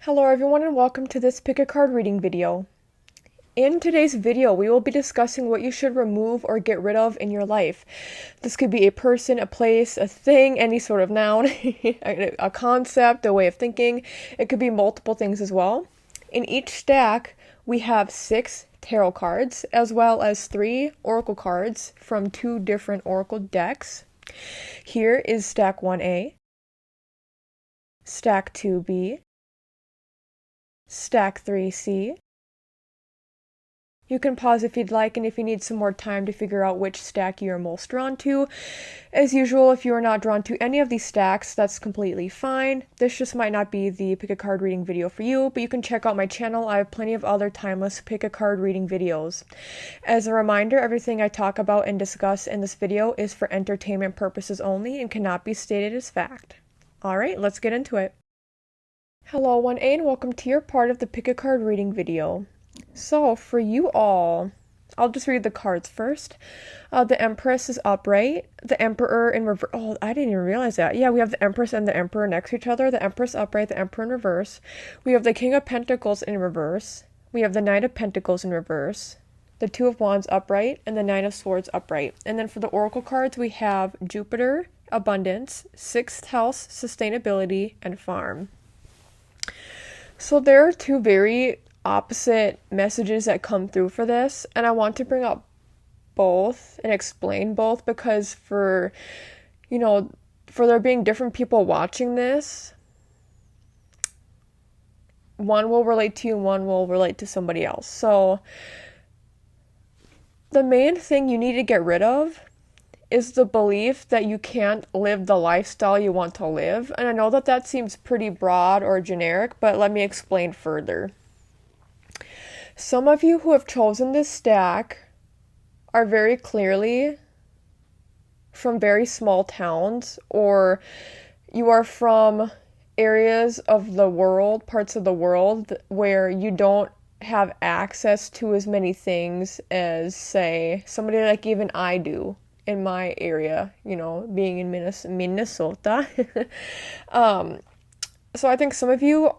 Hello everyone and welcome to this pick a card reading video. In today's video, we will be discussing what you should remove or get rid of in your life. This could be a person, a place, a thing, any sort of noun, a concept, a way of thinking. It could be multiple things as well. In each stack, we have 6 tarot cards as well as 3 oracle cards from 2 different oracle decks. Here is stack 1A, stack 2B, stack 3C. You can pause if you'd like and if you need some more time to figure out which stack you are most drawn to. As usual, if you are not drawn to any of these stacks, that's completely fine. This just might not be the pick a card reading video for you, but you can check out my channel. I have plenty of other timeless pick a card reading videos. As a reminder, everything I talk about and discuss in this video is for entertainment purposes only and cannot be stated as fact. Alright, let's get into it. Hello 1A and welcome to your part of the pick a card reading video. So for you all, I'll just read the cards first. The Empress is upright, the Emperor in reverse. Oh, I didn't even realize that. Yeah, we have the Empress and the Emperor next to each other. The Empress upright, the Emperor in reverse. We have the King of Pentacles in reverse. We have the Knight of Pentacles in reverse. The Two of Wands upright and the Nine of Swords upright. And then for the Oracle cards, we have Jupiter, Abundance, 6th House, Sustainability, and Farm. So there are 2 very opposite messages that come through for this, and I want to bring up both and explain both because for there being different people watching this, one will relate to you and one will relate to somebody else. So the main thing you need to get rid of is the belief that you can't live the lifestyle you want to live. And I know that that seems pretty broad or generic, but let me explain further. Some of you who have chosen this stack are very clearly from very small towns, or you are from areas of the world, parts of the world, where you don't have access to as many things as, say, somebody like even I do. In my area, being in Minnesota. So I think some of you,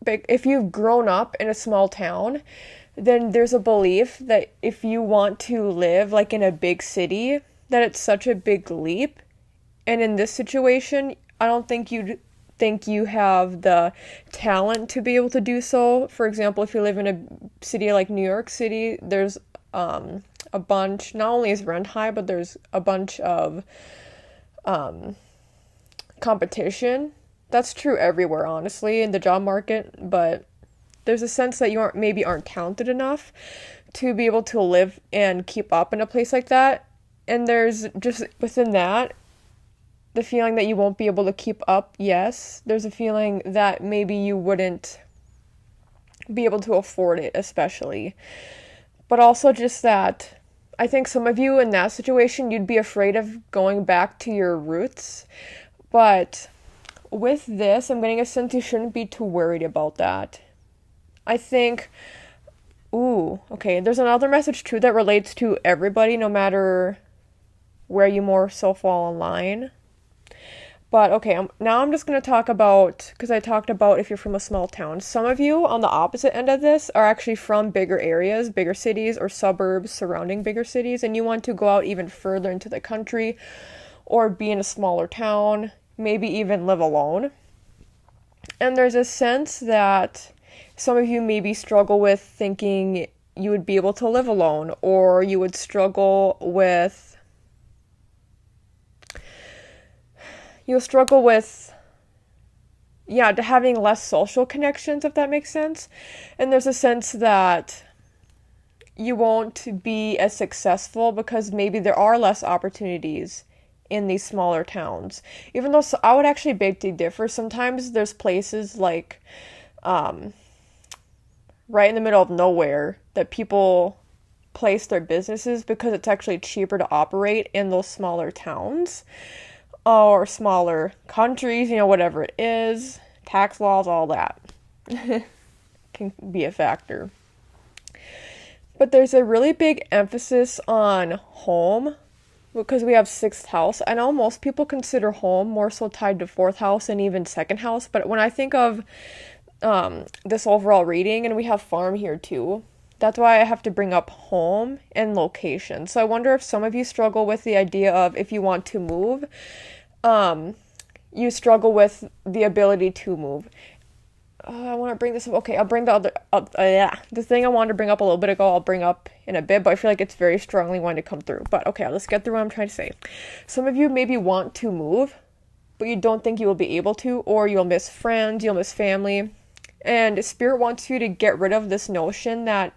if you've grown up in a small town, then there's a belief that if you want to live like in a big city, that it's such a big leap. And in this situation, I don't think you have the talent to be able to do so. For example, if you live in a city like New York City, there's a bunch, not only is rent high, but there's a bunch of competition. That's true everywhere, honestly, in the job market, but there's a sense that you aren't talented enough to be able to live and keep up in a place like that. And there's just within that, the feeling that you won't be able to keep up, yes. There's a feeling that maybe you wouldn't be able to afford it, especially. But also just that I think some of you in that situation, you'd be afraid of going back to your roots. But with this, I'm getting a sense you shouldn't be too worried about that. I think, there's another message too that relates to everybody, no matter where you more so fall in line. But okay, now I'm just going to talk about, because I talked about if you're from a small town. Some of you on the opposite end of this are actually from bigger areas, bigger cities or suburbs surrounding bigger cities, and you want to go out even further into the country or be in a smaller town, maybe even live alone. And there's a sense that some of you maybe struggle with thinking you would be able to live alone, or you would struggle with having less social connections, if that makes sense. And there's a sense that you won't be as successful because maybe there are less opportunities in these smaller towns. Even though I would actually beg to differ. Sometimes there's places like right in the middle of nowhere that people place their businesses because it's actually cheaper to operate in those smaller towns. Or smaller countries, whatever it is, tax laws, all that can be a factor. But there's a really big emphasis on home because we have sixth house. I know most people consider home more so tied to fourth house and even second house, but when I think of this overall reading, and we have farm here too, that's why I have to bring up home and location. So I wonder if some of you struggle with the idea of if you want to move, you struggle with the ability to move. I want to bring this up. Okay, I'll bring the other up. The thing I wanted to bring up a little bit ago, I'll bring up in a bit, but I feel like it's very strongly wanting to come through. But okay, let's get through what I'm trying to say. Some of you maybe want to move, but you don't think you will be able to, or you'll miss friends, you'll miss family. And Spirit wants you to get rid of this notion that,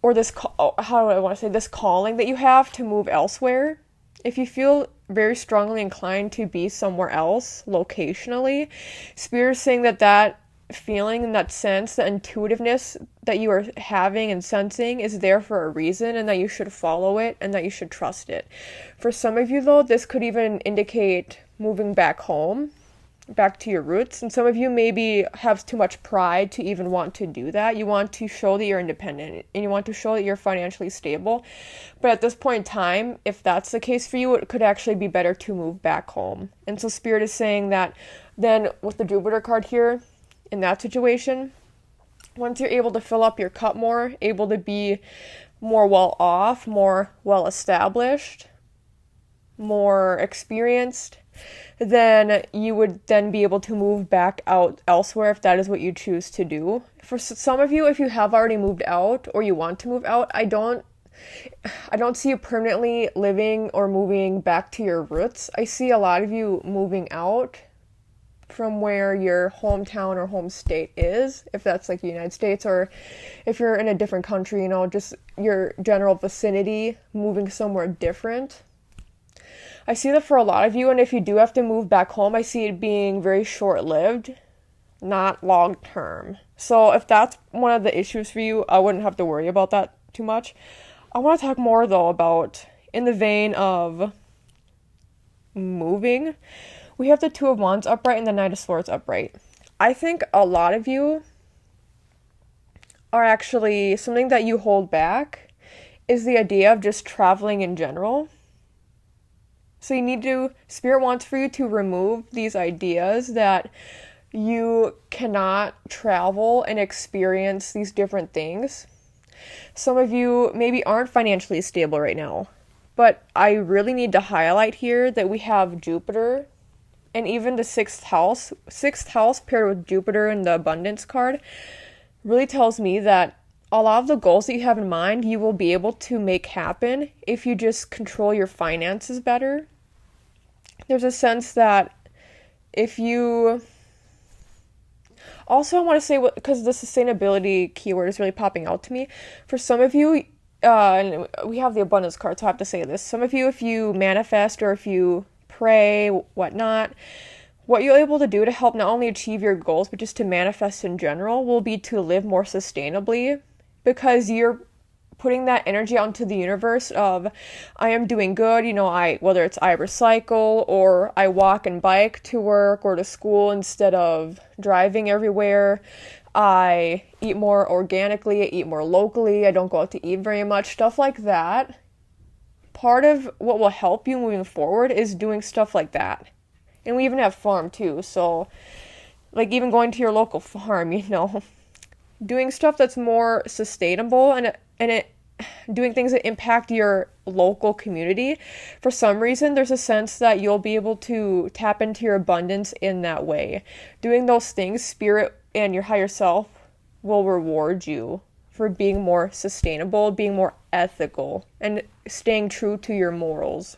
or this, how do I want to say, this calling that you have to move elsewhere. If you feel very strongly inclined to be somewhere else locationally, Spirit is saying that feeling and that sense, the intuitiveness that you are having and sensing is there for a reason, and that you should follow it and that you should trust it. For some of you though, this could even indicate moving back home, back to your roots. And some of you maybe have too much pride to even want to do that. You want to show that you're independent and you want to show that you're financially stable. But at this point in time, if that's the case for you, it could actually be better to move back home. And so Spirit is saying that then with the Jupiter card here, in that situation, once you're able to fill up your cup more, able to be more well off, more well established, more experienced, then you would then be able to move back out elsewhere if that is what you choose to do. For some of you, if you have already moved out or you want to move out, I don't see you permanently living or moving back to your roots. I see a lot of you moving out from where your hometown or home state is, if that's like the United States, or if you're in a different country, just your general vicinity, moving somewhere different. I see that for a lot of you, and if you do have to move back home, I see it being very short-lived, not long-term. So if that's one of the issues for you, I wouldn't have to worry about that too much. I want to talk more, though, about, in the vein of moving, we have the Two of Wands upright and the Knight of Swords upright. I think a lot of you are actually, something that you hold back is the idea of just traveling in general. So Spirit wants for you to remove these ideas that you cannot travel and experience these different things. Some of you maybe aren't financially stable right now, but I really need to highlight here that we have Jupiter and even the sixth house paired with Jupiter in the abundance card really tells me that a lot of the goals that you have in mind, you will be able to make happen if you just control your finances better. There's a sense that if you... Also, I want to say, because the sustainability keyword is really popping out to me, for some of you, and we have the abundance card, so I have to say this. Some of you, if you manifest or if you pray, whatnot, what you're able to do to help not only achieve your goals, but just to manifest in general, will be to live more sustainably, because you're putting that energy out into the universe of, I am doing good, whether it's I recycle, or I walk and bike to work or to school instead of driving everywhere. I eat more organically, I eat more locally, I don't go out to eat very much, stuff like that. Part of what will help you moving forward is doing stuff like that. And we even have farm too, so like even going to your local farm, doing stuff that's more sustainable and doing things that impact your local community. For some reason, there's a sense that you'll be able to tap into your abundance in that way. Doing those things, Spirit and your higher self will reward you for being more sustainable, being more ethical, and staying true to your morals.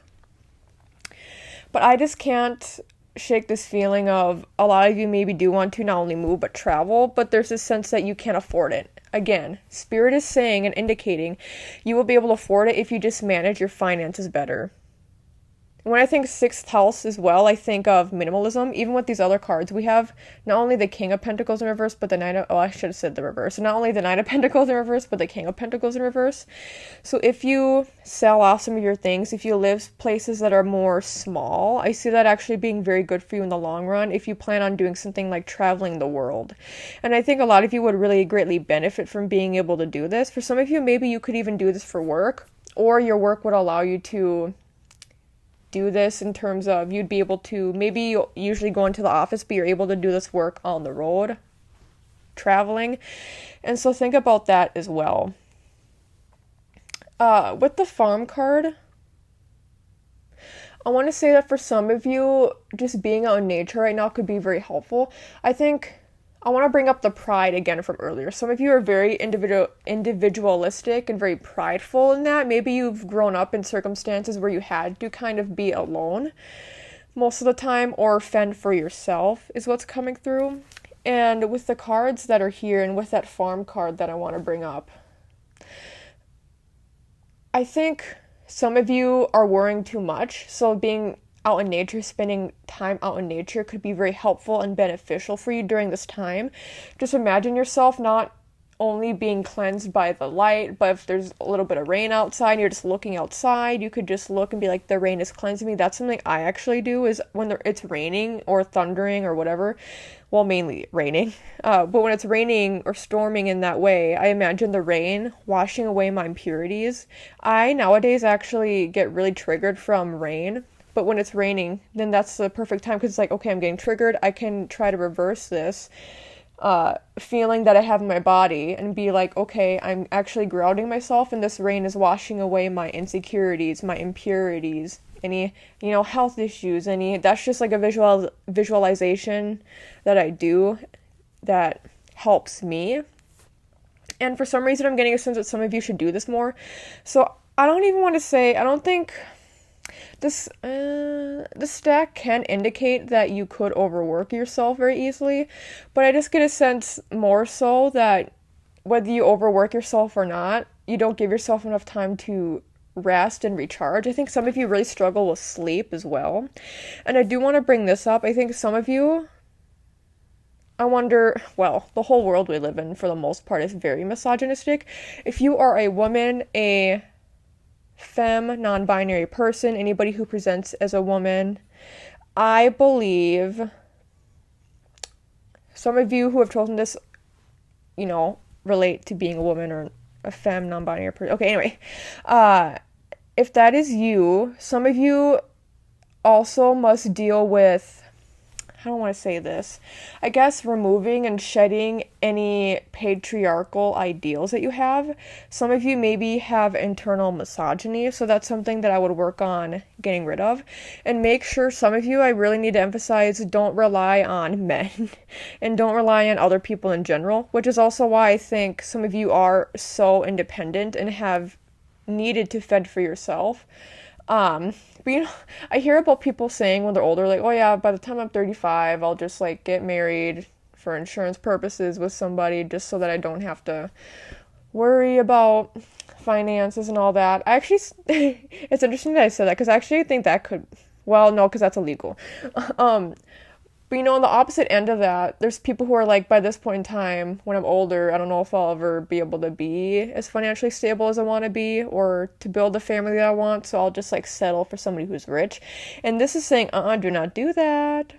But I just can't shake this feeling of a lot of you maybe do want to not only move but travel, but there's this sense that you can't afford it. Again, Spirit is saying and indicating you will be able to afford it if you just manage your finances better. When I think sixth house as well, I think of minimalism. Even with these other cards, we have not only the King of Pentacles in reverse, but I should have said the reverse. So not only the Knight of Pentacles in reverse, but the King of Pentacles in reverse. So if you sell off some of your things, if you live places that are more small, I see that actually being very good for you in the long run if you plan on doing something like traveling the world. And I think a lot of you would really greatly benefit from being able to do this. For some of you, maybe you could even do this for work. or your work would allow you to do this in terms of you'd be able to, maybe you usually go into the office, but you're able to do this work on the road, traveling. And so think about that as well. With the farm card, I want to say that for some of you, just being out in nature right now could be very helpful. I think I want to bring up the pride again from earlier. Some of you are very individualistic and very prideful in that. Maybe you've grown up in circumstances where you had to kind of be alone most of the time or fend for yourself is what's coming through. And with the cards that are here and with that farm card that I want to bring up, I think some of you are worrying too much. So being out in nature, spending time out in nature could be very helpful and beneficial for you during this time. Just imagine yourself not only being cleansed by the light, but if there's a little bit of rain outside and you're just looking outside, you could just look and be like, the rain is cleansing me. That's something I actually do is when it's raining or thundering or whatever, well, mainly raining, but when it's raining or storming in that way, I imagine the rain washing away my impurities. I nowadays actually get really triggered from rain. But when it's raining, then that's the perfect time because it's like, okay, I'm getting triggered. I can try to reverse this feeling that I have in my body and be like, okay, I'm actually grounding myself and this rain is washing away my insecurities, my impurities, any, health issues, that's just like a visualization that I do that helps me. And for some reason, I'm getting a sense that some of you should do this more. So I don't even want to say, I don't think... This stack can indicate that you could overwork yourself very easily, but I just get a sense more so that whether you overwork yourself or not, you don't give yourself enough time to rest and recharge. I think some of you really struggle with sleep as well. And I do want to bring this up. I think some of you, I wonder, well, the whole world we live in for the most part is very misogynistic. If you are a woman, a femme, non-binary person, anybody who presents as a woman, I believe some of you who have chosen this, relate to being a woman or a femme, non-binary person. Okay, anyway, if that is you, some of you also must deal with, I don't want to say this, I guess removing and shedding any patriarchal ideals that you have. Some of you maybe have internal misogyny, so that's something that I would work on getting rid of. And make sure, some of you, I really need to emphasize, don't rely on men and don't rely on other people in general, which is also why I think some of you are so independent and have needed to fend for yourself. But I hear about people saying when they're older, like, oh yeah, by the time I'm 35, I'll just like get married for insurance purposes with somebody just so that I don't have to worry about finances and all that. I actually, it's interesting that I said that because I actually think that could, well, no, because that's illegal. But on the opposite end of that, there's people who are like, by this point in time, when I'm older, I don't know if I'll ever be able to be as financially stable as I want to be or to build the family that I want, so I'll just like settle for somebody who's rich. And this is saying, do not do that.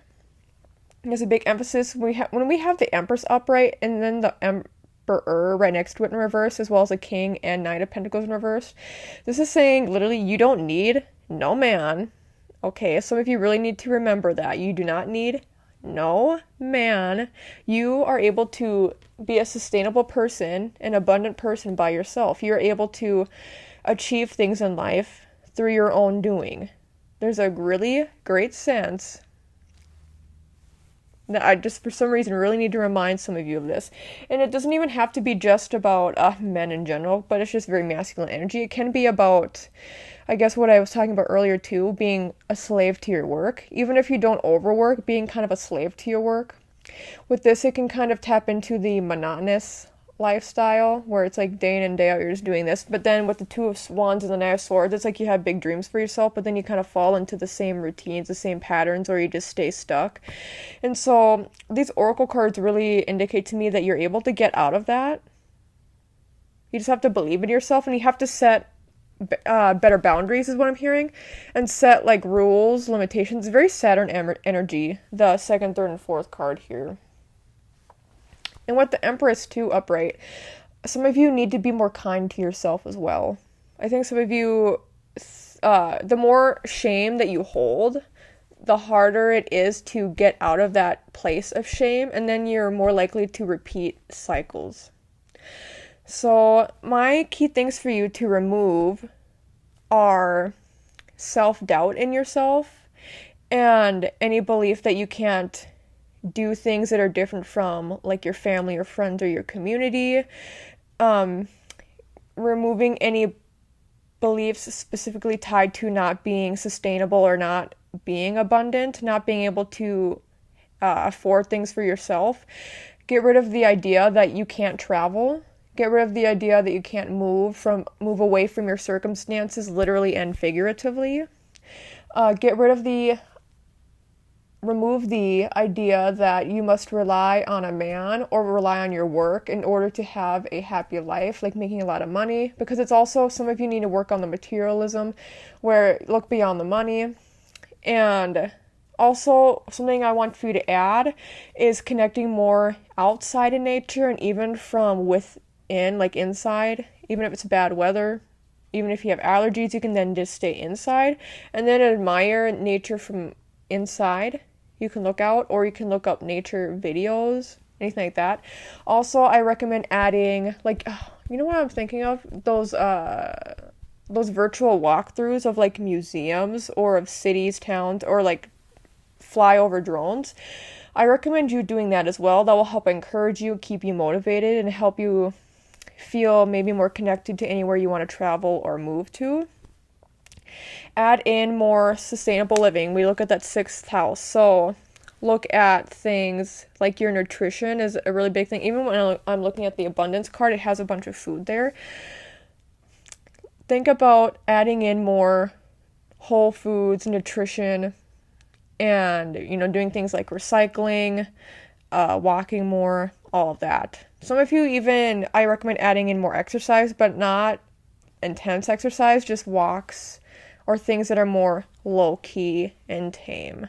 There's a big emphasis when we have the Empress upright and then the Emperor right next to it in reverse, as well as the King and Knight of Pentacles in reverse. This is saying literally you don't need no man. Okay, some of you really need to remember that. You do not need no man. You are able to be a sustainable person, an abundant person by yourself. You're able to achieve things in life through your own doing. There's a really great sense that I just, for some reason, really need to remind some of you of this. And it doesn't even have to be just about men in general, but it's just very masculine energy. It can be about, I guess, what I was talking about earlier too, being a slave to your work. Even if you don't overwork, being kind of a slave to your work. With this, it can kind of tap into the monotonous lifestyle where it's like day in and day out you're just doing this. But then with the Two of Wands and the Knight of Swords, it's like you have big dreams for yourself, but then you kind of fall into the same routines, the same patterns, or you just stay stuck. And so these oracle cards really indicate to me that you're able to get out of that. You just have to believe in yourself, and you have to set better boundaries is what I'm hearing, and set like rules, limitations. Very Saturn energy, the second, third, and fourth card here. And with the Empress too upright, some of you need to be more kind to yourself as well. I think some of you, the more shame that you hold, the harder it is to get out of that place of shame, and then you're more likely to repeat cycles. So my key things for you to remove are self-doubt in yourself and any belief that you can't do things that are different from like your family or friends or your community. Removing any beliefs specifically tied to not being sustainable or not being abundant, not being able to afford things for yourself. Get rid of the idea that you can't travel. Get rid of the idea that you can't move away from your circumstances, literally and figuratively. Remove the idea that you must rely on a man or rely on your work in order to have a happy life, like making a lot of money, because it's also, some of you need to work on the materialism, where look beyond the money. And also, something I want for you to add is connecting more outside in nature and even from within, like inside, even if it's bad weather. Even if you have allergies, you can then just stay inside and then admire nature from inside. You can look out, or you can look up nature videos, anything like that. Also, I recommend adding, like, you know what I'm thinking of? Those virtual walkthroughs of like museums or of cities, towns, or like flyover drones. I recommend you doing that as well. That will help encourage you, keep you motivated, and help you feel maybe more connected to anywhere you want to travel or move to. Add in more sustainable living. We look at that 6th house. So look at things like your nutrition is a really big thing. Even when I'm looking at the abundance card, it has a bunch of food there. Think about adding in more whole foods, nutrition, and, doing things like recycling, walking more, all of that. Some of you even, I recommend adding in more exercise, but not intense exercise, just walks or things that are more low-key and tame.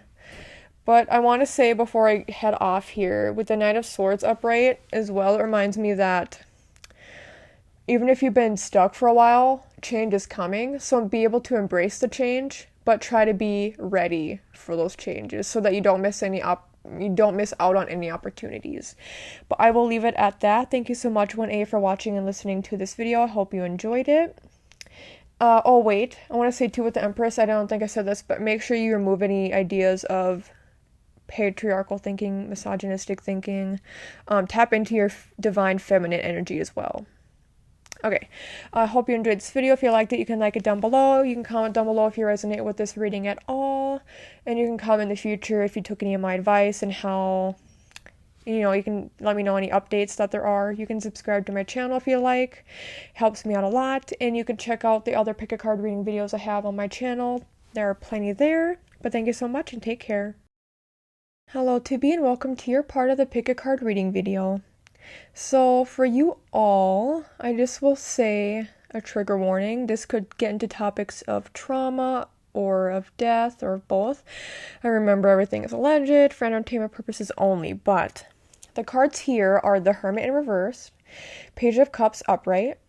But I want to say before I head off here, with the Knight of Swords upright as well, it reminds me that even if you've been stuck for a while, change is coming. So be able to embrace the change, but try to be ready for those changes so that you don't miss out on any opportunities. But I will leave it at that. Thank you so much, 1A, for watching and listening to this video. I hope you enjoyed it. Oh wait, I want to say too with the Empress, I don't think I said this, but make sure you remove any ideas of patriarchal thinking, misogynistic thinking. Tap into your divine feminine energy as well. Okay, I hope you enjoyed this video. If you liked it, you can like it down below. You can comment down below if you resonate with this reading at all. And you can comment in the future if you took any of my advice and how, you can let me know any updates that there are. You can subscribe to my channel if you like. It helps me out a lot. And you can check out the other pick a card reading videos I have on my channel. There are plenty there. But thank you so much and take care. Hello, Tibby, and welcome to your part of the pick a card reading video. So for you all, I just will say a trigger warning. This could get into topics of trauma or of death or of both. I remember everything is alleged for entertainment purposes only, but the cards here are the Hermit in reverse, Page of Cups upright,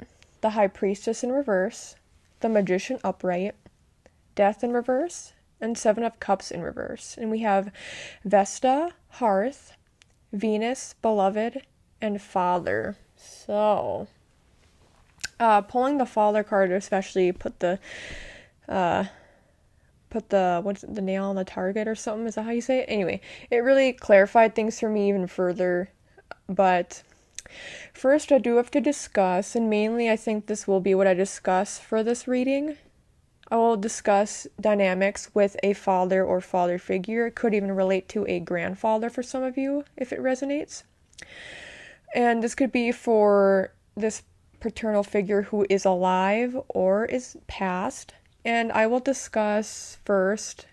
the High Priestess in reverse, the Magician upright, Death in reverse, and 7 of Cups in reverse. And we have Vesta, Hearth, Venus, Beloved, and Father. So, pulling the Father card especially put the nail on the target or something. Is that how you say it? Anyway, it really clarified things for me even further. But first, I do have to discuss, and mainly I think this will be what I discuss for this reading. I will discuss dynamics with a father or father figure. It could even relate to a grandfather for some of you if it resonates. And this could be for this paternal figure who is alive or is passed. And I will discuss first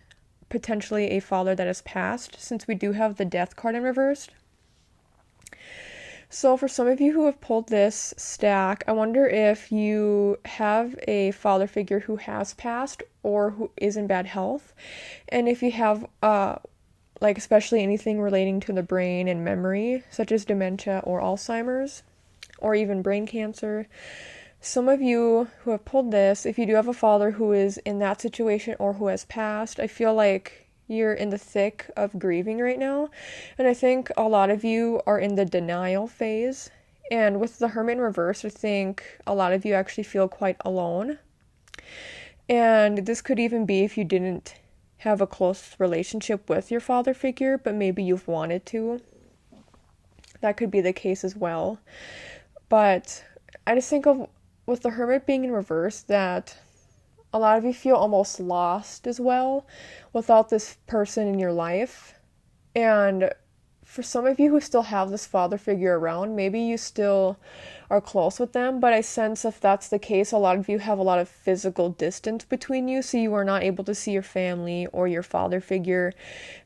potentially a father that is passed, since we do have the Death card in reverse. So for some of you who have pulled this stack, I wonder if you have a father figure who has passed or who is in bad health. And if you have, especially anything relating to the brain and memory, such as dementia or Alzheimer's, or even brain cancer. some of you who have pulled this, if you do have a father who is in that situation or who has passed, I feel like you're in the thick of grieving right now. And I think a lot of you are in the denial phase. And with the Hermit in reverse, I think a lot of you actually feel quite alone. And this could even be if you didn't have a close relationship with your father figure, but maybe you've wanted to. That could be the case as well. But I just think of, with the Hermit being in reverse, that a lot of you feel almost lost as well without this person in your life. And for some of you who still have this father figure around, maybe you still are close with them, but I sense if that's the case, a lot of you have a lot of physical distance between you, so you are not able to see your family or your father figure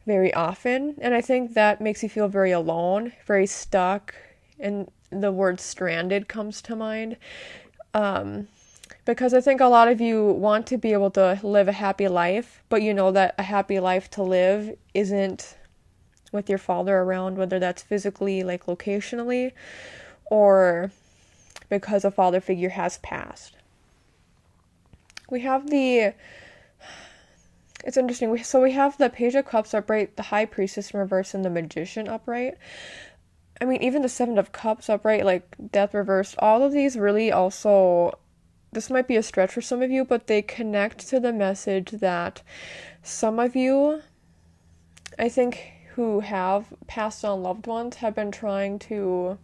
very often. And I think that makes you feel very alone, very stuck, and the word stranded comes to mind. Because I think a lot of you want to be able to live a happy life, but you know that a happy life to live isn't with your father around, whether that's physically, like locationally, or because a father figure has passed. We have it's interesting, we have the Page of Cups upright, the High Priestess in reverse, and the Magician upright. I mean, even the Seven of Cups upright, like Death reversed, all of these really also, this might be a stretch for some of you, but they connect to the message that some of you, I think, who have passed on loved ones have been trying to,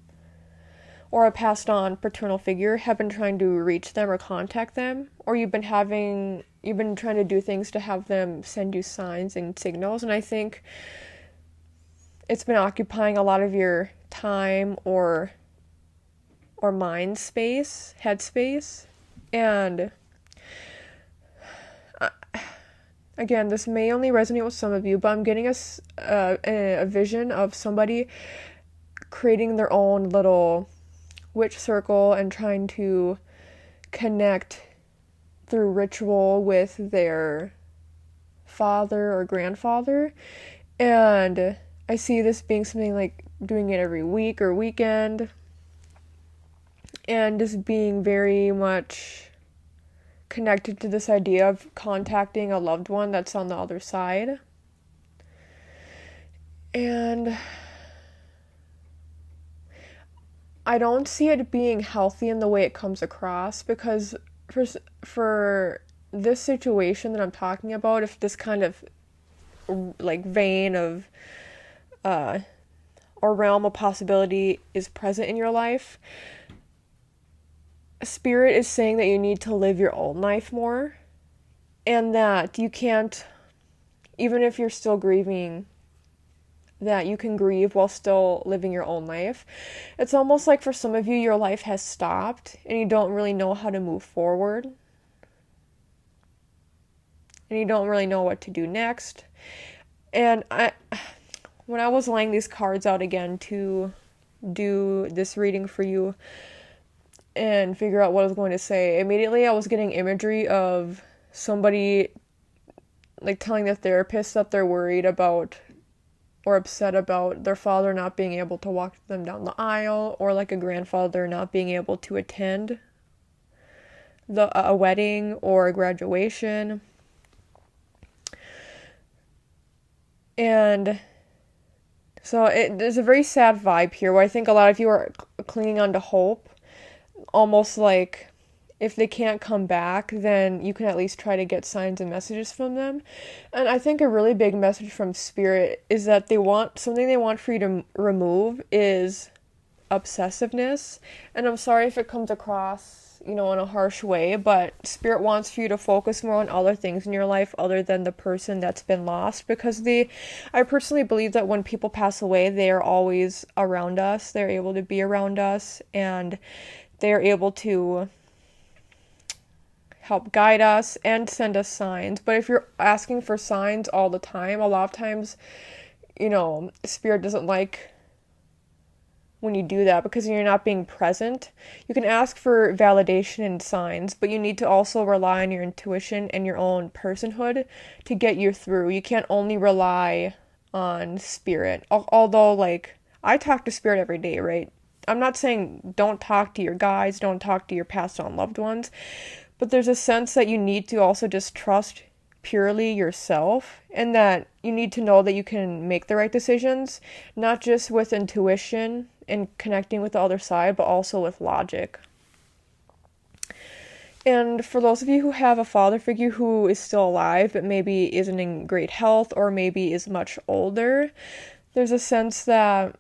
or a passed on paternal figure have been trying to reach them or contact them, or you've been trying to do things to have them send you signs and signals, and I think it's been occupying a lot of your time or mind space, head space. And again, this may only resonate with some of you, but I'm getting a vision of somebody creating their own little witch circle and trying to connect through ritual with their father or grandfather. And I see this being something like doing it every week or weekend, and just being very much connected to this idea of contacting a loved one that's on the other side. And I don't see it being healthy in the way it comes across, because for this situation that I'm talking about, if this kind of like vein of or realm of possibility is present in your life, Spirit is saying that you need to live your own life more, and that you can't, even if you're still grieving, that you can grieve while still living your own life. It's almost like for some of you, your life has stopped and you don't really know how to move forward. And you don't really know what to do next. And when I was laying these cards out again to do this reading for you and figure out what I was going to say, immediately I was getting imagery of somebody like telling the therapist that they're worried about or upset about their father not being able to walk them down the aisle, or like a grandfather not being able to attend a wedding or a graduation. And so there's a very sad vibe here where I think a lot of you are clinging on to hope, almost like if they can't come back, then you can at least try to get signs and messages from them. And I think a really big message from Spirit is that they want for you to remove is obsessiveness. And I'm sorry if it comes across, in a harsh way, but Spirit wants for you to focus more on other things in your life other than the person that's been lost, because I personally believe that when people pass away, they are always around us. They're able to be around us, and they're able to help guide us and send us signs. But if you're asking for signs all the time, a lot of times, Spirit doesn't like when you do that, because you're not being present. You can ask for validation and signs, but you need to also rely on your intuition and your own personhood to get you through. You can't only rely on Spirit. Although, I talk to Spirit every day, right? I'm not saying don't talk to your guides, don't talk to your passed on loved ones, but there's a sense that you need to also just trust purely yourself, and that you need to know that you can make the right decisions, not just with intuition and connecting with the other side, but also with logic. And for those of you who have a father figure who is still alive but maybe isn't in great health or maybe is much older, there's a sense that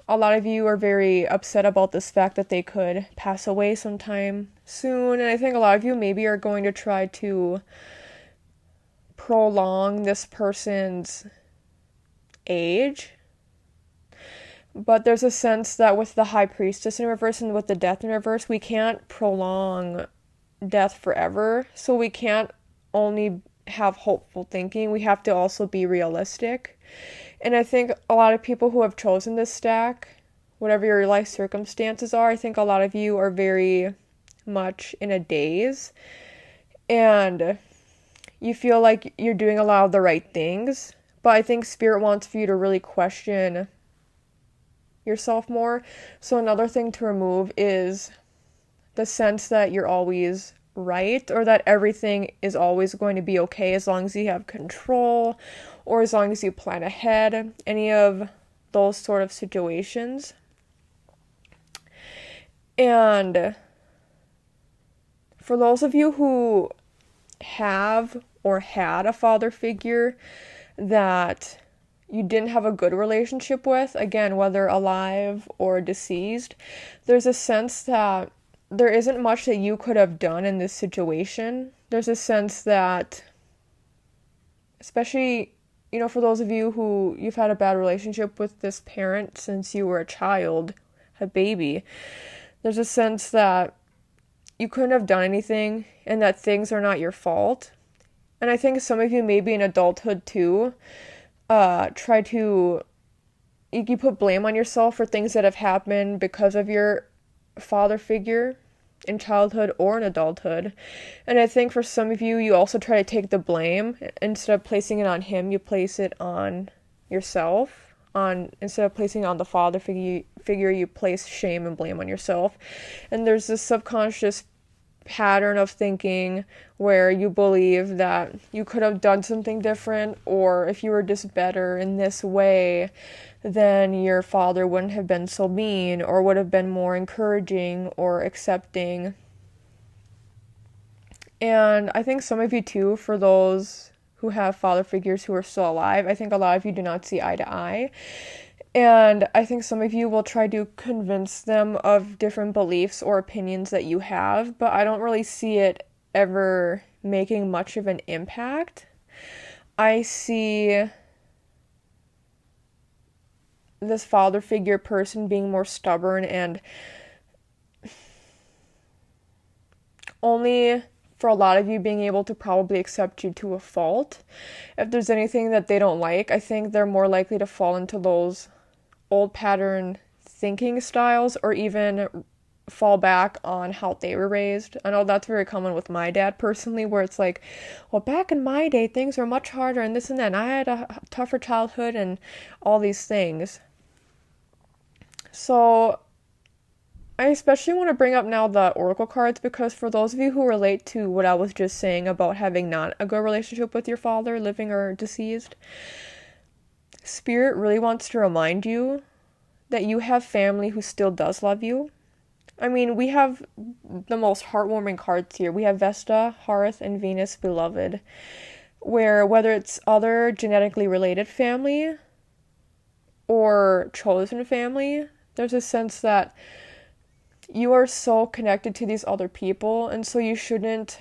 a lot of you are very upset about this fact that they could pass away sometime soon. And I think a lot of you maybe are going to try to prolong this person's age. But there's a sense that with the High Priestess in reverse and with the Death in reverse, we can't prolong death forever. So we can't only have hopeful thinking, we have to also be realistic. And I think a lot of people who have chosen this stack, whatever your life circumstances are, I think a lot of you are very much in a daze. And you feel like you're doing a lot of the right things. But I think Spirit wants for you to really question yourself more. So another thing to remove is the sense that you're always right, or that everything is always going to be okay as long as you have control, or as long as you plan ahead, any of those sort of situations. And for those of you who have or had a father figure that you didn't have a good relationship with, again, whether alive or deceased, there's a sense that there isn't much that you could have done in this situation. There's a sense that, especially, for those of you who you've had a bad relationship with this parent since you were a child, a baby, there's a sense that you couldn't have done anything and that things are not your fault. And I think some of you, maybe in adulthood too, you put blame on yourself for things that have happened because of your father figure in childhood or in adulthood. And I think for some of you, you also try to take the blame. Instead of placing it on him, you place it on yourself. Instead of placing it on the father figure, you place shame and blame on yourself. And there's this subconscious pattern of thinking where you believe that you could have done something different, or if you were just better in this way, then your father wouldn't have been so mean, or would have been more encouraging or accepting. And I think some of you too, for those who have father figures who are still alive, I think a lot of you do not see eye to eye. And I think some of you will try to convince them of different beliefs or opinions that you have, but I don't really see it ever making much of an impact. I see this father figure person being more stubborn and only for a lot of you being able to probably accept you to a fault. If there's anything that they don't like, I think they're more likely to fall into those old pattern thinking styles, or even fall back on how they were raised. I know that's very common with my dad personally, where it's like, well, back in my day, things were much harder and this and that, and I had a tougher childhood and all these things. So I especially want to bring up now the oracle cards, because for those of you who relate to what I was just saying about having not a good relationship with your father, living or deceased, Spirit really wants to remind you that you have family who still does love you. I mean, we have the most heartwarming cards here. We have Vesta, Hearth, and Venus Beloved, where whether it's other genetically related family or chosen family, there's a sense that you are so connected to these other people, and so you shouldn't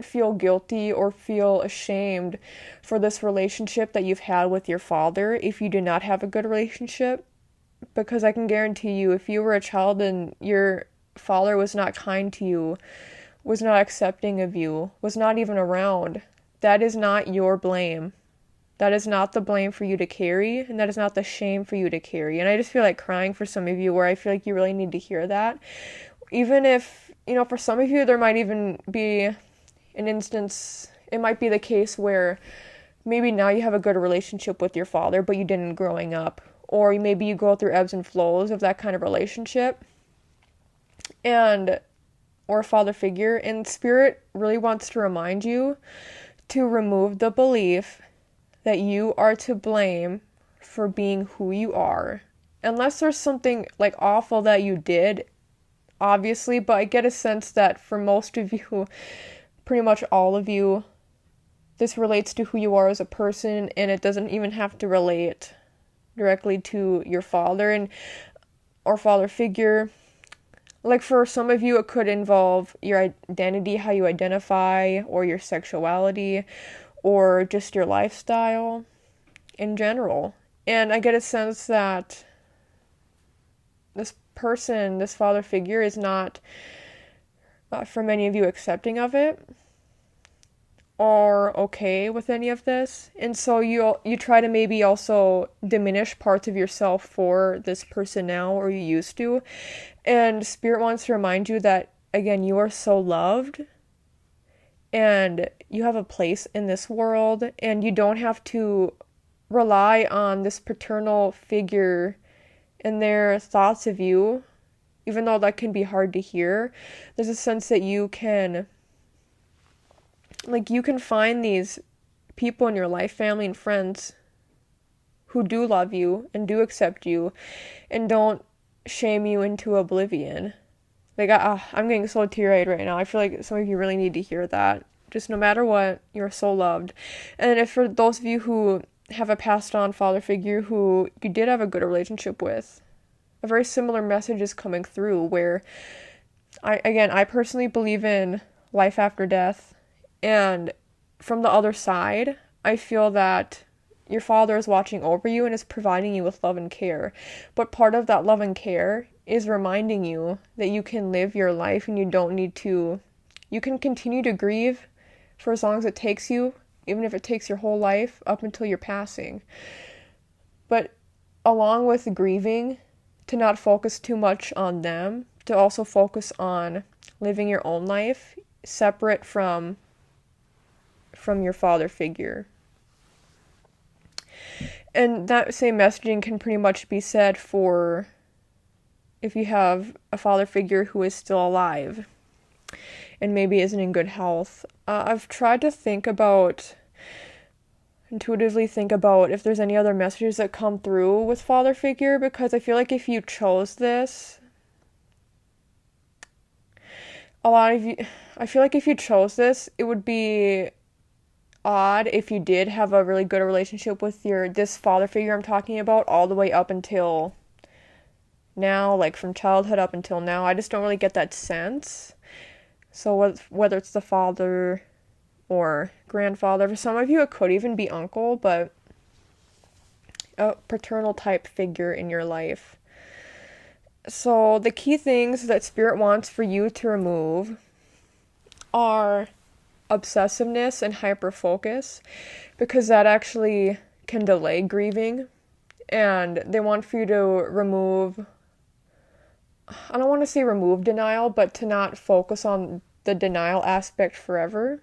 feel guilty or feel ashamed for this relationship that you've had with your father if you do not have a good relationship. Because I can guarantee you, if you were a child and your father was not kind to you, was not accepting of you, was not even around, that is not your blame. That is not the blame for you to carry, and that is not the shame for you to carry. And I just feel like crying for some of you, where I feel like you really need to hear that. Even if, for some of you, there might even be an instance, it might be the case where maybe now you have a good relationship with your father, but you didn't growing up. or maybe you go through ebbs and flows of that kind of relationship, and or a father figure, and spirit really wants to remind you to remove the belief that you are to blame for being who you are. Unless there's something like awful that you did, obviously, but I get a sense that for most of you, pretty much all of you, this relates to who you are as a person, and it doesn't even have to relate directly to your father and or father figure. Like for some of you, it could involve your identity, how you identify, or your sexuality, or just your lifestyle in general. And I get a sense that this person, this father figure, is not, for many of you, accepting of it or okay with any of this. And so you try to maybe also diminish parts of yourself for this person now, or you used to. And Spirit wants to remind you that, again, you are so loved and you have a place in this world, and you don't have to rely on this paternal figure and their thoughts of you, even though that can be hard to hear. There's a sense that you can find these people in your life, family and friends, who do love you and do accept you and don't shame you into oblivion. Like, I'm getting so teary-eyed right now. I feel like some of you really need to hear that. Just no matter what, you're so loved. And if for those of you who have a passed on father figure who you did have a good relationship with, a very similar message is coming through where, I personally believe in life after death. And from the other side, I feel that your father is watching over you and is providing you with love and care. But part of that love and care is reminding you that you can live your life and you can continue to grieve for as long as it takes you, even if it takes your whole life up until your passing. But along with grieving, to not focus too much on them, to also focus on living your own life separate from your father figure. And that same messaging can pretty much be said for if you have a father figure who is still alive and maybe isn't in good health. I've tried to intuitively think about if there's any other messages that come through with father figure, because I feel like if you chose this, it would be odd if you did have a really good relationship with this father figure I'm talking about all the way up until now, like from childhood up until now. I just don't really get that sense. So whether it's the father or grandfather, for some of you it could even be uncle, but a paternal type figure in your life. So the key things that Spirit wants for you to remove are obsessiveness and hyperfocus, because that actually can delay grieving. And they want for you to remove, I don't want to say remove denial, but to not focus on the denial aspect forever.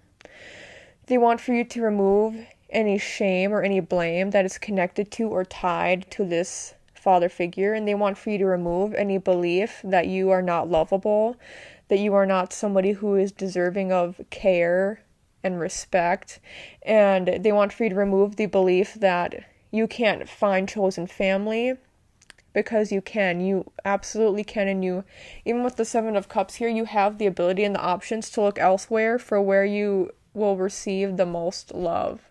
They want for you to remove any shame or any blame that is connected to or tied to this father figure. And they want for you to remove any belief that you are not lovable, that you are not somebody who is deserving of care and respect. And they want for you to remove the belief that you can't find chosen family, because you can. You absolutely can. And you, even with the Seven of Cups here, you have the ability and the options to look elsewhere for where you will receive the most love.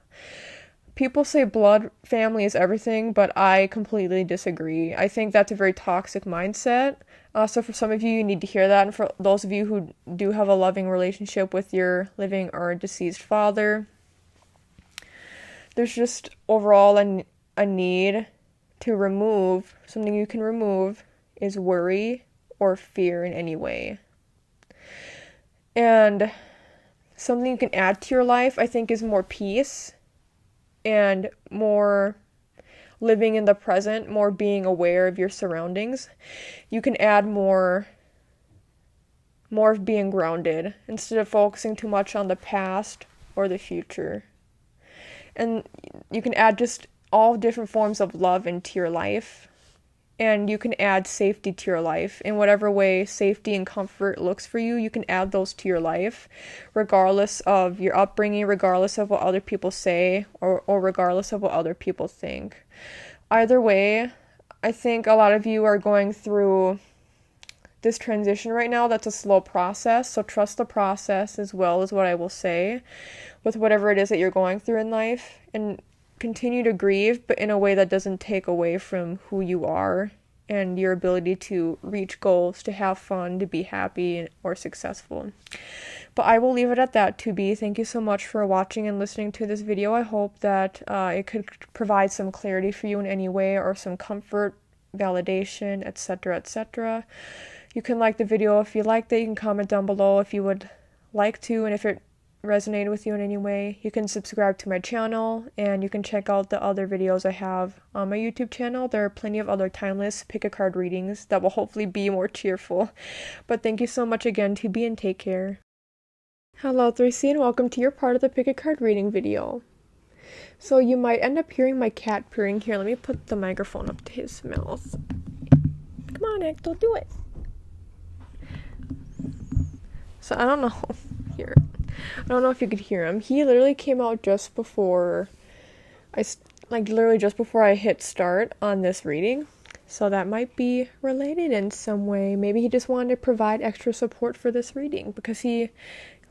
People say blood family is everything, but I completely disagree. I think that's a very toxic mindset. So for some of you, you need to hear that. And for those of you who do have a loving relationship with your living or deceased father, there's just overall a need to remove, something you can remove is worry or fear in any way. And something you can add to your life, I think, is more peace and more living in the present, more being aware of your surroundings. You can add more of being grounded instead of focusing too much on the past or the future. And you can add just all different forms of love into your life. And you can add safety to your life. In whatever way safety and comfort looks for you, you can add those to your life, regardless of your upbringing, regardless of what other people say, or regardless of what other people think. Either way, I think a lot of you are going through this transition right now. That's a slow process, so trust the process as well as what I will say with whatever it is that you're going through in life, and continue to grieve, but in a way that doesn't take away from who you are and your ability to reach goals, to have fun, to be happy or successful. But I will leave it at that, to be. Thank you so much for watching and listening to this video. I hope that it could provide some clarity for you in any way, or some comfort, validation, etc., etc. You can like the video if you liked it. You can comment down below if you would like to, and if it resonated with you in any way. You can subscribe to my channel, and you can check out the other videos I have on my YouTube channel. There are plenty of other timeless pick-a-card readings that will hopefully be more cheerful. But thank you so much again, TB, and take care. Hello 3C, and welcome to your part of the pick-a-card reading video. So you might end up hearing my cat purring here. Let me put the microphone up to his mouth. Come on, Axel, do it. So I don't know. Here. I don't know if you could hear him. He literally came out just before I hit start on this reading. So that might be related in some way. Maybe he just wanted to provide extra support for this reading, because he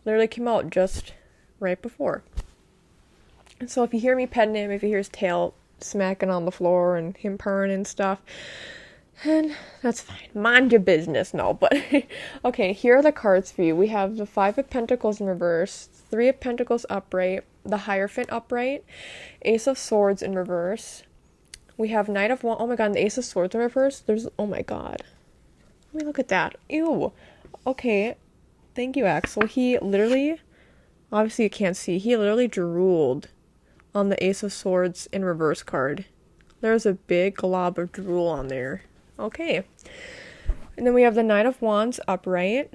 literally came out just right before. So if you hear me petting him, if you hear his tail smacking on the floor and him purring and stuff, and that's fine. Mind your business. No, but okay, here are the cards for you. We have the 5 of Pentacles in reverse, 3 of Pentacles upright, the Hierophant upright, Ace of Swords in reverse. We have Knight of Wands. Oh my god, and the Ace of Swords in reverse. Oh my god. Let me look at that. Ew. Okay. Thank you, Axel. He literally, obviously you can't see, he literally drooled on the Ace of Swords in reverse card. There's a big glob of drool on there. Okay. And then we have the Knight of Wands upright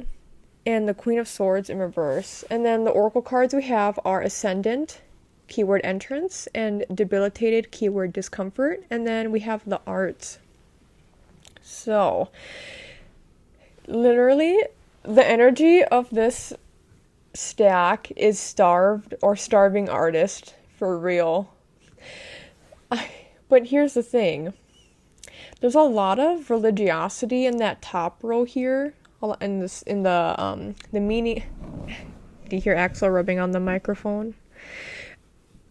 and the Queen of Swords in reverse. And then the Oracle cards we have are Ascendant, keyword entrance, and Debilitated, keyword discomfort. And then we have the Arts. So, literally, the energy of this stack is starved or starving artist for real. But here's the thing. There's a lot of religiosity in that top row here. In the meaning. Do you hear Axel rubbing on the microphone?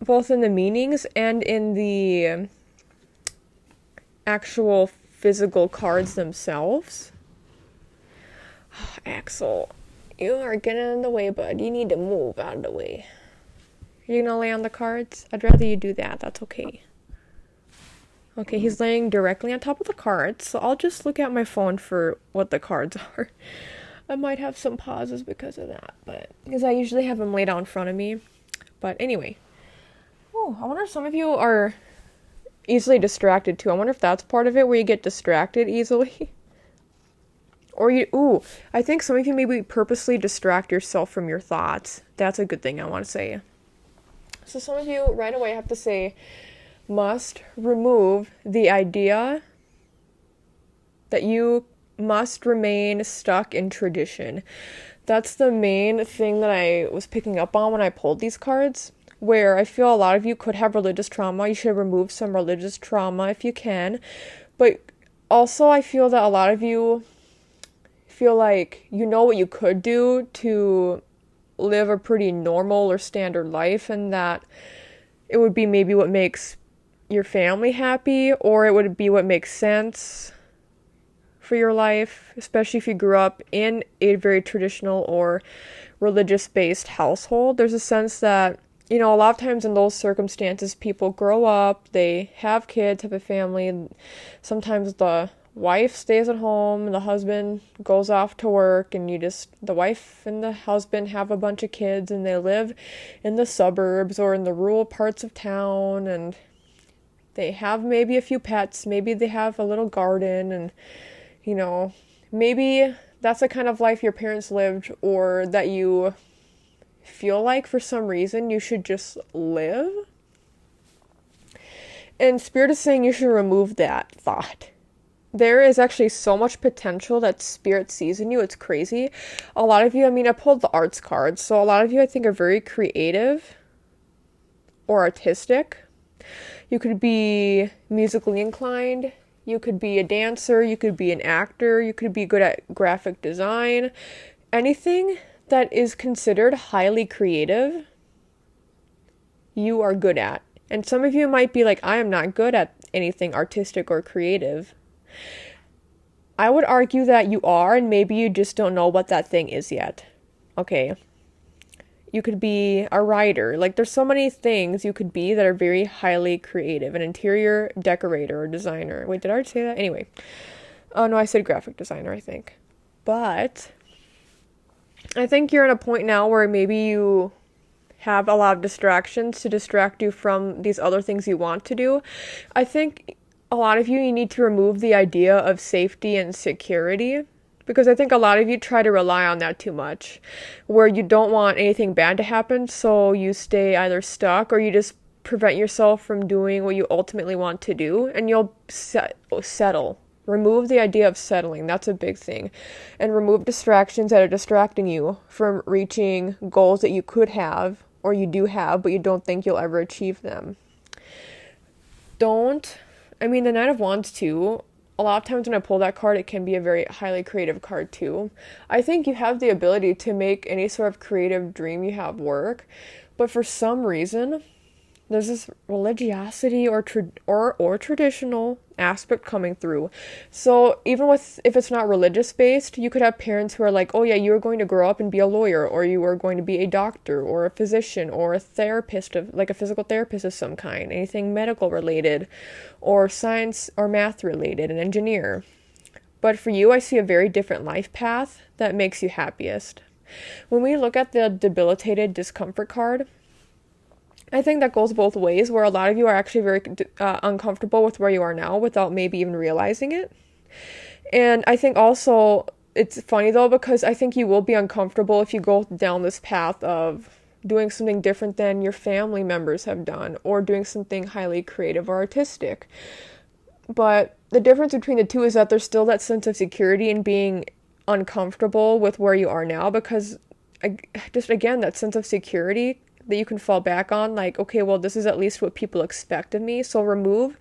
Both in the meanings and in the actual physical cards themselves. Oh, Axel, you are getting in the way, bud. You need to move out of the way. You're gonna lay on the cards? I'd rather you do that. That's okay. Okay, he's laying directly on top of the cards, so I'll just look at my phone for what the cards are. I might have some pauses because of that, but because I usually have them laid out in front of me. But anyway. Oh, I wonder if some of you are easily distracted too. I wonder if that's part of it, where you get distracted easily. Or I think some of you maybe purposely distract yourself from your thoughts. That's a good thing I want to say. So some of you right away have to say, must remove the idea that you must remain stuck in tradition. That's the main thing that I was picking up on when I pulled these cards, where I feel a lot of you could have religious trauma. You should remove some religious trauma if you can. But also I feel that a lot of you feel like you know what you could do to live a pretty normal or standard life, and that it would be maybe what makes your family happy, or it would be what makes sense for your life, especially if you grew up in a very traditional or religious-based household. There's a sense that, a lot of times in those circumstances, people grow up, they have kids, have a family, and sometimes the wife stays at home and the husband goes off to work, and the wife and the husband have a bunch of kids, and they live in the suburbs or in the rural parts of town, and they have maybe a few pets, maybe they have a little garden, and maybe that's the kind of life your parents lived, or that you feel like for some reason you should just live. And Spirit is saying you should remove that thought. There is actually so much potential that Spirit sees in you. It's crazy. A lot of you, I mean, I pulled the arts cards. So a lot of you, I think, are very creative or artistic. You could be musically inclined. You could be a dancer. You could be an actor. You could be good at graphic design. Anything that is considered highly creative, you are good at. And some of you might be like, I am not good at anything artistic or creative. I would argue that you are, and maybe you just don't know what that thing is yet. Okay. You could be a writer. Like, there's so many things you could be that are very highly creative. An interior decorator or designer. Wait, did I already say that? Anyway. Oh, no, I said graphic designer, I think. But I think you're at a point now where maybe you have a lot of distractions to distract you from these other things you want to do. I think a lot of you need to remove the idea of safety and security, because I think a lot of you try to rely on that too much, where you don't want anything bad to happen, so you stay either stuck or you just prevent yourself from doing what you ultimately want to do, and you'll settle. Remove the idea of settling. That's a big thing. And remove distractions that are distracting you from reaching goals that you could have or you do have, but you don't think you'll ever achieve them. The Knight of Wands too, a lot of times when I pull that card, it can be a very highly creative card too. I think you have the ability to make any sort of creative dream you have work, but for some reason, there's this religiosity or traditional aspect coming through. So even if it's not religious based, you could have parents who are like, oh yeah, you are going to grow up and be a lawyer, or you are going to be a doctor or a physician or a therapist, like a physical therapist of some kind, anything medical related or science or math related, an engineer. But for you, I see a very different life path that makes you happiest. When we look at the debilitated discomfort card, I think that goes both ways, where a lot of you are actually very uncomfortable with where you are now without maybe even realizing it. And I think also it's funny though, because I think you will be uncomfortable if you go down this path of doing something different than your family members have done, or doing something highly creative or artistic. But the difference between the two is that there's still that sense of security in being uncomfortable with where you are now, because just again, that sense of security that you can fall back on, like, okay, well, this is at least what people expect of me. So remove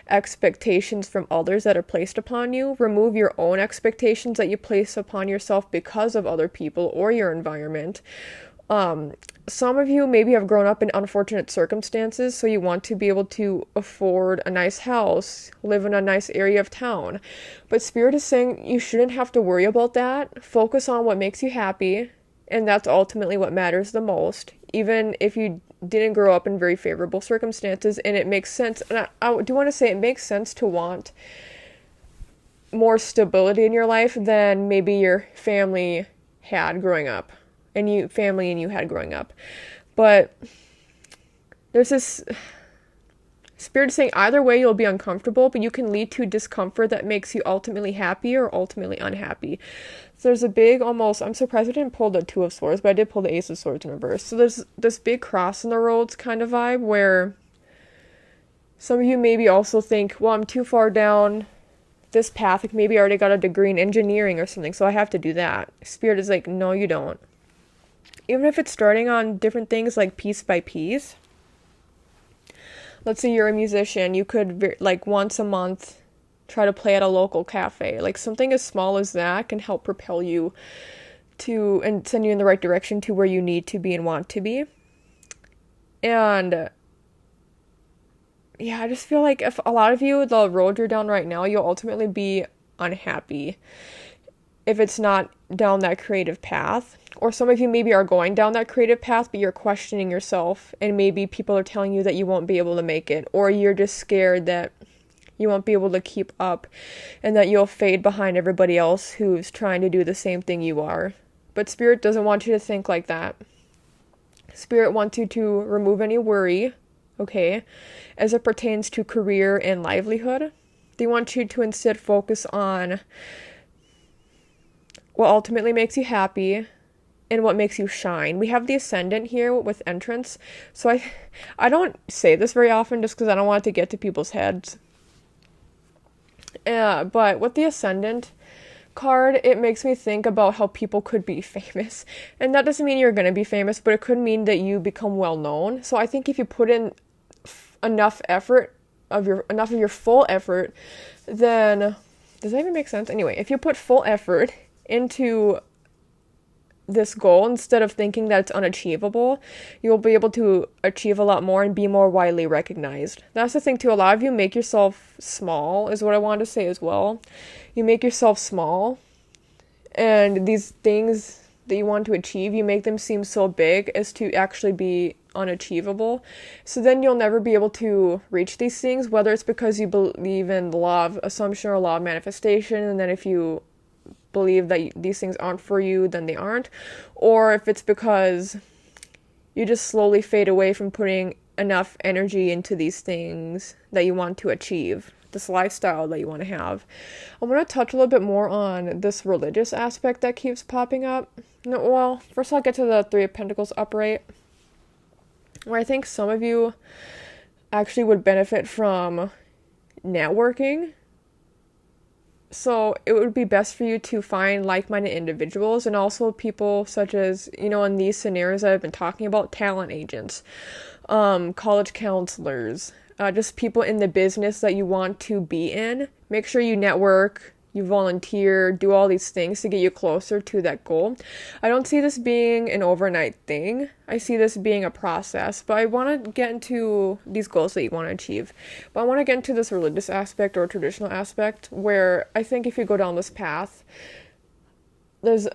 expectations from others that are placed upon you. Remove your own expectations that you place upon yourself because of other people or your environment. Some of you maybe have grown up in unfortunate circumstances, so you want to be able to afford a nice house, live in a nice area of town. But Spirit is saying you shouldn't have to worry about that. Focus on what makes you happy, and that's ultimately what matters the most. Even if you didn't grow up in very favorable circumstances, and it makes sense. And I do want to say it makes sense to want more stability in your life than maybe your family had growing up, and you had growing up. But there's this Spirit saying either way you'll be uncomfortable, but you can lead to discomfort that makes you ultimately happy or ultimately unhappy. So there's a big I'm surprised I didn't pull the Two of Swords, but I did pull the Ace of Swords in reverse. So there's this big cross in the roads kind of vibe, where some of you maybe also think, well, I'm too far down this path, like maybe I already got a degree in engineering or something, so I have to do that. Spirit is like, no, you don't. Even if it's starting on different things, like piece by piece. Let's say you're a musician, you could, like, once a month try to play at a local cafe. Like, something as small as that can help propel you to and send you in the right direction to where you need to be and want to be. And yeah, I just feel like if a lot of you, the road you're down right now, you'll ultimately be unhappy if it's not down that creative path. Or some of you maybe are going down that creative path, but you're questioning yourself, and maybe people are telling you that you won't be able to make it, or you're just scared that you won't be able to keep up and that you'll fade behind everybody else who's trying to do the same thing you are. But Spirit doesn't want you to think like that. Spirit wants you to remove any worry, okay, as it pertains to career and livelihood. They want you to instead focus on what ultimately makes you happy and what makes you shine. We have the ascendant here with entrance. So I don't say this very often just because I don't want it to get to people's heads. But with the ascendant card, it makes me think about how people could be famous. And that doesn't mean you're going to be famous, but it could mean that you become well known. So I think if you put in enough of your full effort, then does that even make sense? Anyway, if you put full effort into this goal instead of thinking that it's unachievable, you'll be able to achieve a lot more and be more widely recognized. That's the thing too. A lot of you make yourself small, is what I wanted to say as well. You make yourself small, and these things that you want to achieve, you make them seem so big as to actually be unachievable. So then you'll never be able to reach these things, whether it's because you believe in the law of assumption or law of manifestation, and then if you believe that these things aren't for you, then they aren't, or if it's because you just slowly fade away from putting enough energy into these things that you want to achieve, this lifestyle that you want to have. I want to touch a little bit more on this religious aspect that keeps popping up. No, well, first I'll get to the Three of Pentacles upright, where I think some of you actually would benefit from networking. So it would be best for you to find like-minded individuals, and also people such as, in these scenarios that I've been talking about, talent agents, college counselors, just people in the business that you want to be in. Make sure you network, you volunteer, do all these things to get you closer to that goal. I don't see this being an overnight thing. I see this being a process, but I want to get into these goals that you want to achieve. But I want to get into this religious aspect or traditional aspect, where I think if you go down this path, there's,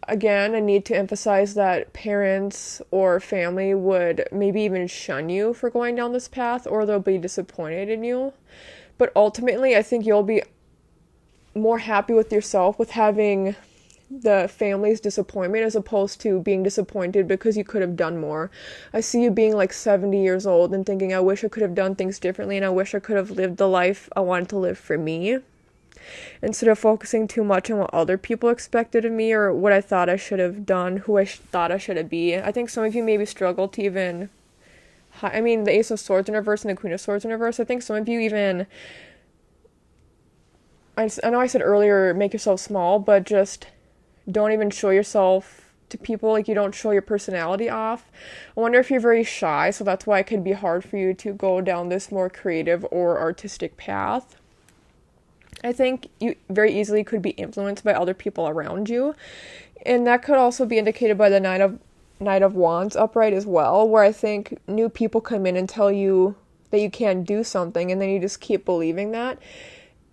again, a need to emphasize that parents or family would maybe even shun you for going down this path, or they'll be disappointed in you. But ultimately, I think you'll be more happy with yourself with having the family's disappointment as opposed to being disappointed because you could have done more. I see you being like 70 years old and thinking, I wish I could have done things differently, and I wish I could have lived the life I wanted to live for me, instead of focusing too much on what other people expected of me or what I thought I should have done, who I thought I should have been. I think some of you maybe struggle to even, the Ace of Swords in reverse and the Queen of Swords in reverse, I think some of you even, I know I said earlier, make yourself small, but just don't even show yourself to people, like you don't show your personality off. I wonder if you're very shy, so that's why it could be hard for you to go down this more creative or artistic path. I think you very easily could be influenced by other people around you, and that could also be indicated by the Knight of Wands upright as well, where I think new people come in and tell you that you can't do something, and then you just keep believing that.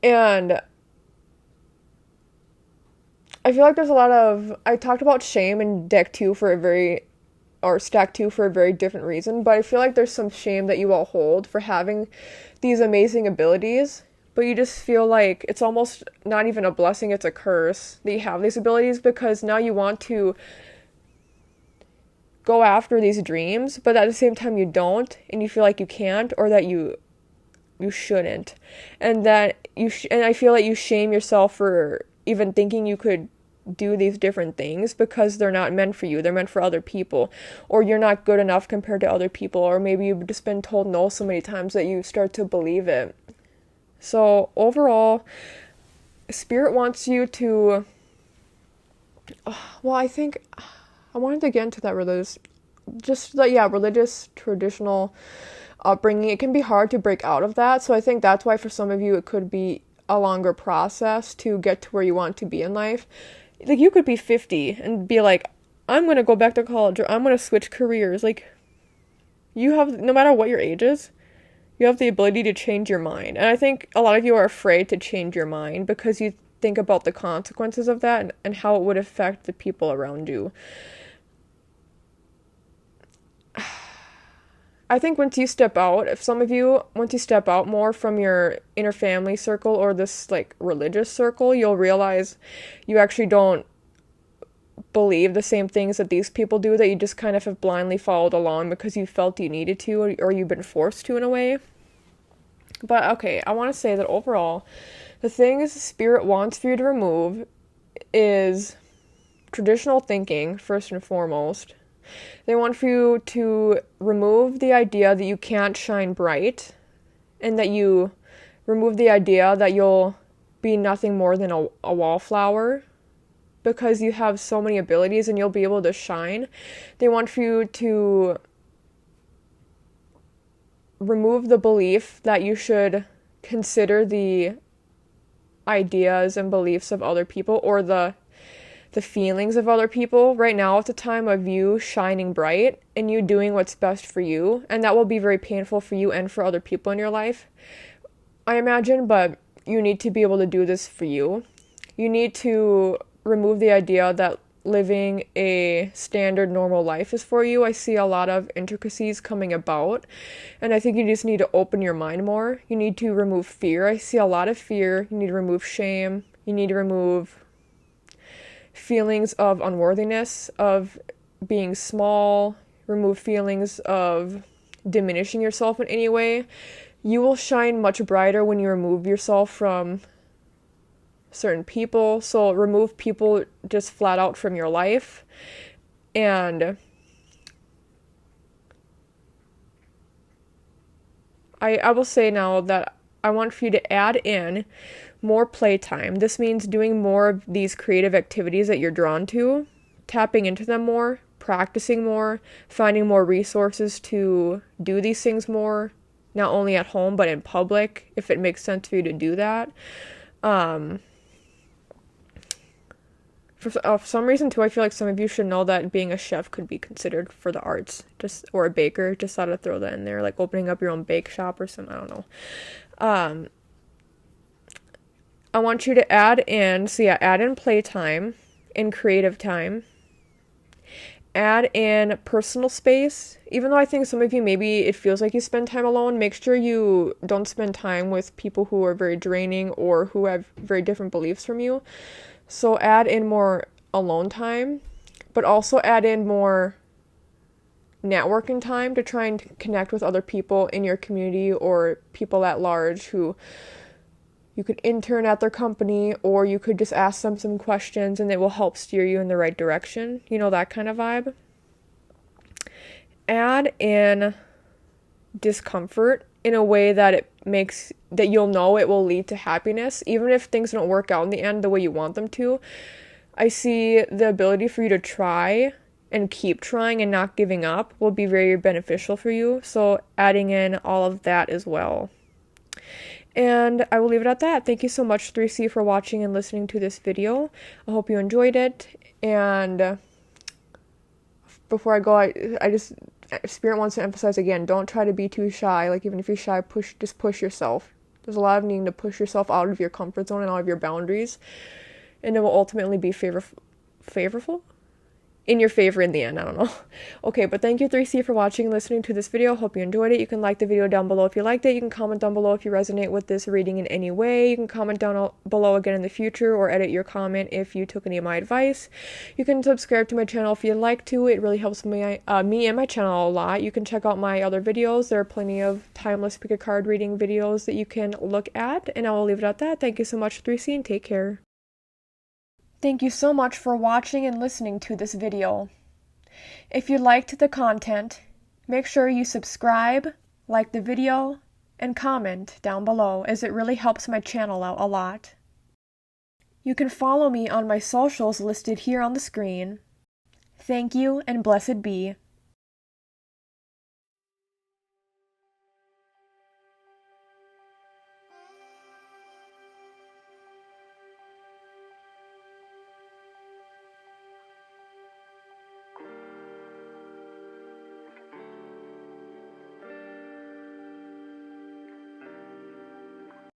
And I feel like there's a lot of, I talked about shame in stack 2 for a very different reason, but I feel like there's some shame that you all hold for having these amazing abilities, but you just feel like it's almost not even a blessing, it's a curse that you have these abilities, because now you want to go after these dreams, but at the same time you don't, and you feel like you can't, or that you shouldn't, and that and I feel like you shame yourself for even thinking you could do these different things, because they're not meant for you, they're meant for other people, or you're not good enough compared to other people, or maybe you've just been told no so many times that you start to believe it. So overall, Spirit wants you to, I think I wanted to get into that religious traditional upbringing. It can be hard to break out of that, so I think that's why for some of you it could be a longer process to get to where you want to be in life. Like, you could be 50 and be like, I'm going to go back to college, or I'm going to switch careers. Like, you have, no matter what your age is, you have the ability to change your mind. And I think a lot of you are afraid to change your mind because you think about the consequences of that and how it would affect the people around you. I think once you step out more from your inner family circle or this like religious circle, you'll realize you actually don't believe the same things that these people do, that you just kind of have blindly followed along because you felt you needed to, or you've been forced to in a way. But okay, I want to say that overall, the things Spirit wants for you to remove is traditional thinking, first and foremost. They want for you to remove the idea that you can't shine bright, and that you remove the idea that you'll be nothing more than a wallflower because you have so many abilities and you'll be able to shine. They want for you to remove the belief that you should consider the ideas and beliefs of other people or the feelings of other people. Right now it's a time of you shining bright and you doing what's best for you, and that will be very painful for you and for other people in your life, I imagine, but you need to be able to do this for you. You need to remove the idea that living a standard normal life is for you. I see a lot of intricacies coming about, and I think you just need to open your mind more. You need to remove fear. I see a lot of fear. You need to remove shame. You need to remove feelings of unworthiness, of being small, remove feelings of diminishing yourself in any way. You will shine much brighter when you remove yourself from certain people. So remove people just flat out from your life. And I will say now that I want for you to add in more playtime. This means doing more of these creative activities that you're drawn to, tapping into them more, practicing more, finding more resources to do these things more, not only at home, but in public, if it makes sense for you to do that. For some reason, too, I feel like some of you should know that being a chef could be considered for the arts, or a baker. Just thought I'd throw that in there, like opening up your own bake shop or something, I don't know. I want you to add in playtime and creative time. Add in personal space. Even though I think some of you, maybe it feels like you spend time alone, make sure you don't spend time with people who are very draining or who have very different beliefs from you. So add in more alone time, but also add in more networking time to try and connect with other people in your community or people at large who you could intern at their company, or you could just ask them some questions and they will help steer you in the right direction. You know, that kind of vibe. Add in discomfort in a way that that you'll know it will lead to happiness, even if things don't work out in the end the way you want them to. I see the ability for you to try and keep trying and not giving up will be very beneficial for you. So adding in all of that as well. And I will leave it at that. Thank you so much, 3C, for watching and listening to this video. I hope you enjoyed it. And before I go, Spirit wants to emphasize again, don't try to be too shy. Like, even if you're shy, just push yourself. There's a lot of needing to push yourself out of your comfort zone and out of your boundaries. And it will ultimately be favorable? In your favor in the end, I don't know. Okay, but thank you 3C for watching and listening to this video. Hope you enjoyed it. You can like the video down below if you liked it. You can comment down below if you resonate with this reading in any way. You can comment down below again in the future, or edit your comment if you took any of my advice. You can subscribe to my channel if you'd like to. It really helps me and my channel a lot. You can check out my other videos. There are plenty of timeless pick a card reading videos that you can look at, and I will leave it at that. Thank you so much 3C, and take care. Thank you so much for watching and listening to this video. If you liked the content, make sure you subscribe, like the video, and comment down below, as it really helps my channel out a lot. You can follow me on my socials listed here on the screen. Thank you, and blessed be.